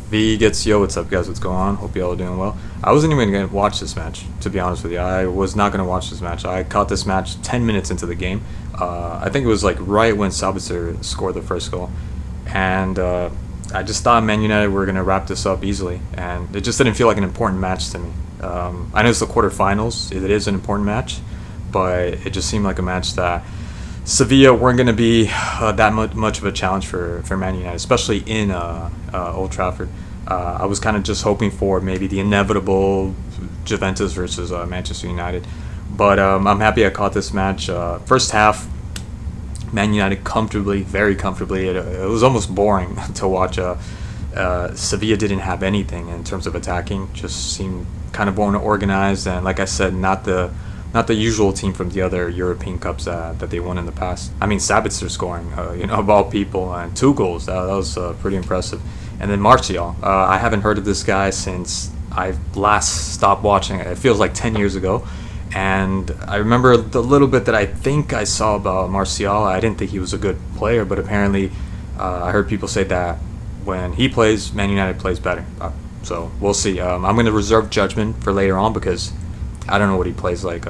V gets yo, what's up, guys? What's going on? Hope y'all are doing well. I wasn't even gonna watch this match, to be honest with you. I was not gonna watch this match. I caught this match 10 minutes into the game. I think it was like right when Sabitzer scored the first goal, and I just thought Man United were gonna wrap this up easily, and it just didn't feel like an important match to me. I know it's the quarterfinals; it is an important match, but it just seemed like a match that Sevilla weren't going to be that much of a challenge for Man United, especially in Old Trafford. I was kind of just hoping for maybe the inevitable Juventus versus Manchester United. But I'm happy I caught this match. First half, Man United comfortably, very comfortably. It was almost boring to watch. Sevilla didn't have anything in terms of attacking, just seemed kind of more organized. And like I said, not the usual team from the other European Cups that they won in the past. I mean, Sabitzer scoring, of all people, and 2 goals. That was pretty impressive. And then Martial. I haven't heard of this guy since I last stopped watching. It feels like 10 years ago. And I remember the little bit that I think I saw about Martial. I didn't think he was a good player, but apparently I heard people say that when he plays, Man United plays better. So we'll see. I'm going to reserve judgment for later on because I don't know what he plays like.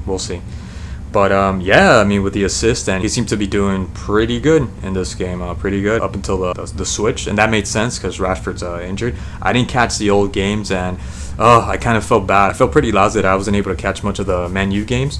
We'll see. But yeah, I mean, with the assist, and he seemed to be doing pretty good in this game. Pretty good up until the switch, and that made sense because Rashford's injured. I didn't catch the old games, and I kind of felt bad. I felt pretty lousy that I wasn't able to catch much of the Man U games.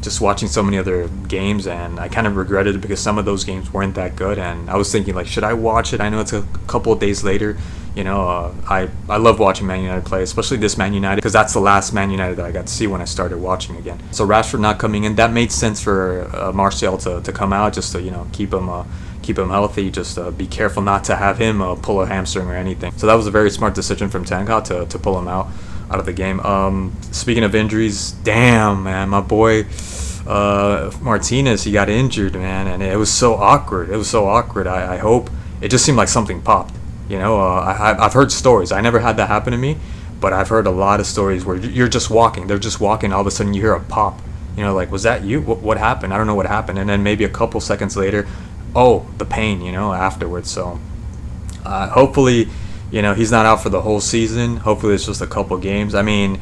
Just watching so many other games, and I kind of regretted it because some of those games weren't that good. And I was thinking, like, should I watch it? I know it's a couple of days later. I love watching Man United play, especially this Man United, because that's the last Man United that I got to see when I started watching again. So Rashford not coming in, that made sense for Martial to come out, just to keep him healthy, just be careful not to have him pull a hamstring or anything. So that was a very smart decision from Ten Hag to pull him out of the game. Speaking of injuries, damn man, my boy Martinez, he got injured, man, and it was so awkward. I hope it just seemed like something popped. I've heard stories. I never had that happen to me, but I've heard a lot of stories where you're just walking. They're just walking. All of a sudden, you hear a pop. Like, was that you? What happened? I don't know what happened. And then maybe a couple seconds later, the pain, afterwards. So hopefully, he's not out for the whole season. Hopefully, it's just a couple games. I mean,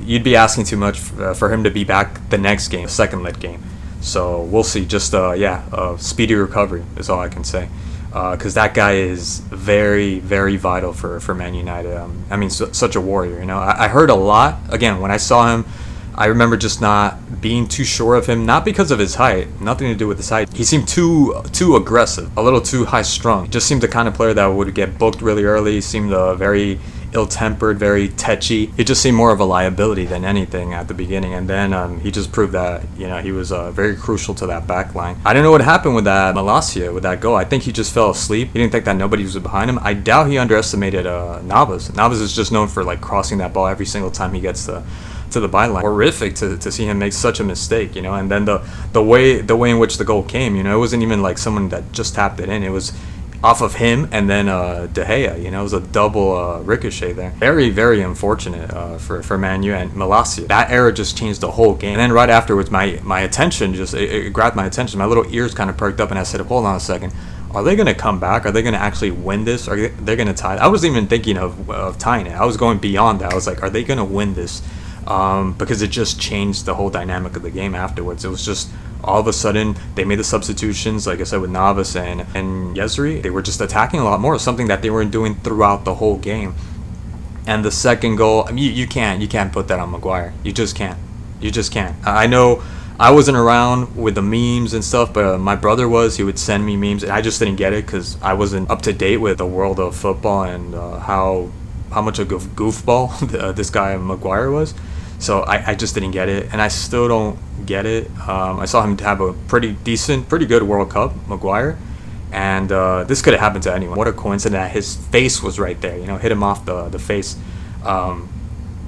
you'd be asking too much for him to be back the next game, the second leg game. So we'll see. Just, speedy recovery is all I can say. Because that guy is very, very vital for Man United. Such a warrior. I heard a lot. Again, when I saw him, I remember just not being too sure of him. Not because of his height. Nothing to do with his height. He seemed too aggressive. A little too high-strung. Just seemed the kind of player that would get booked really early. He seemed very ill-tempered, very tetchy. He just seemed more of a liability than anything at the beginning, and then he just proved that he was very crucial to that back line. I don't know what happened with that Malacia, with that goal. I think he just fell asleep. He didn't think that nobody was behind him. I doubt he underestimated Navas. Navas is just known for crossing that ball every single time he gets to the byline. Horrific to see him make such a mistake, and then the way in which the goal came, it wasn't even like someone that just tapped it in. It was off of him and then De Gea, it was a double ricochet there. Very, very unfortunate for Man U and Malacia. That error just changed the whole game. And then right afterwards, my attention it grabbed my attention. My little ears kind of perked up, and I said, hold on a second. Are they going to come back? Are they going to actually win this? Are they going to tie? I wasn't even thinking of tying it. I was going beyond that. I was like, are they going to win this? Because it just changed the whole dynamic of the game afterwards. It was just all of a sudden they made the substitutions, like I said, with Navas and Yezri. They were just attacking a lot more, something that they weren't doing throughout the whole game. And the second goal, you can't put that on Maguire. You just can't. I know I wasn't around with the memes and stuff, but my brother was. He would send me memes, and I just didn't get it because I wasn't up to date with the world of football and how much of a goofball this guy Maguire was. So I just didn't get it, and I still don't get it. I saw him have a pretty good World Cup, Maguire, and this could have happened to anyone. What a coincidence that his face was right there, hit him off the face.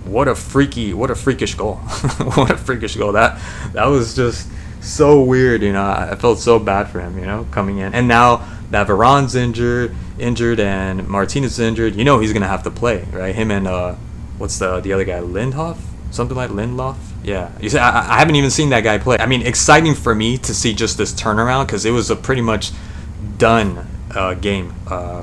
What a freakish goal. What a freakish goal. That was just so weird, I felt so bad for him, coming in. And now that Varane's injured and Martinez is injured, he's going to have to play, right? Him and, what's the other guy, Lindhoff? Something like Lindelof? Yeah. You see, I haven't even seen that guy play. I mean, exciting for me to see just this turnaround because it was a pretty much done game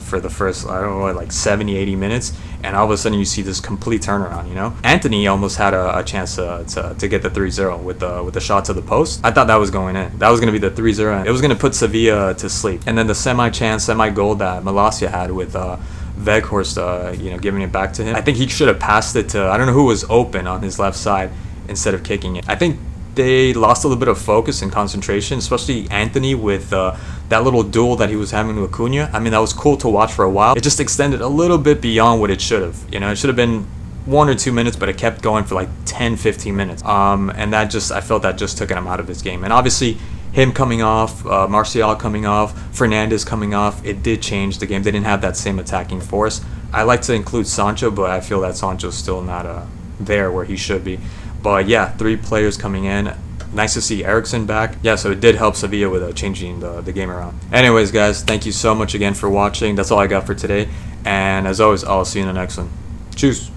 for the first, I don't know, like 70, 80 minutes, and all of a sudden you see this complete turnaround. Anthony almost had a chance to get the 3-0 with the shot to the post. I thought that was going in. That was going to be the 3-0, and it was going to put Sevilla to sleep. And then the semi-goal that Malacia had with Weghorst, giving it back to him. I think he should have passed it to, I don't know who was open on his left side instead of kicking it. I think they lost a little bit of focus and concentration, especially Anthony with that little duel that he was having with Acuna. I mean, that was cool to watch for a while. It just extended a little bit beyond what it should have. It should have been 1 or 2 minutes, but it kept going for like 10, 15 minutes. And I felt that just took him out of his game. And obviously, him coming off, Martial coming off, Fernandez coming off, it did change the game. They didn't have that same attacking force. I like to include Sancho, but I feel that Sancho's still not there where he should be. But yeah, 3 players coming in. Nice to see Eriksen back. Yeah, so it did help Sevilla with changing the game around. Anyways, guys, thank you so much again for watching. That's all I got for today. And as always, I'll see you in the next one. Cheers.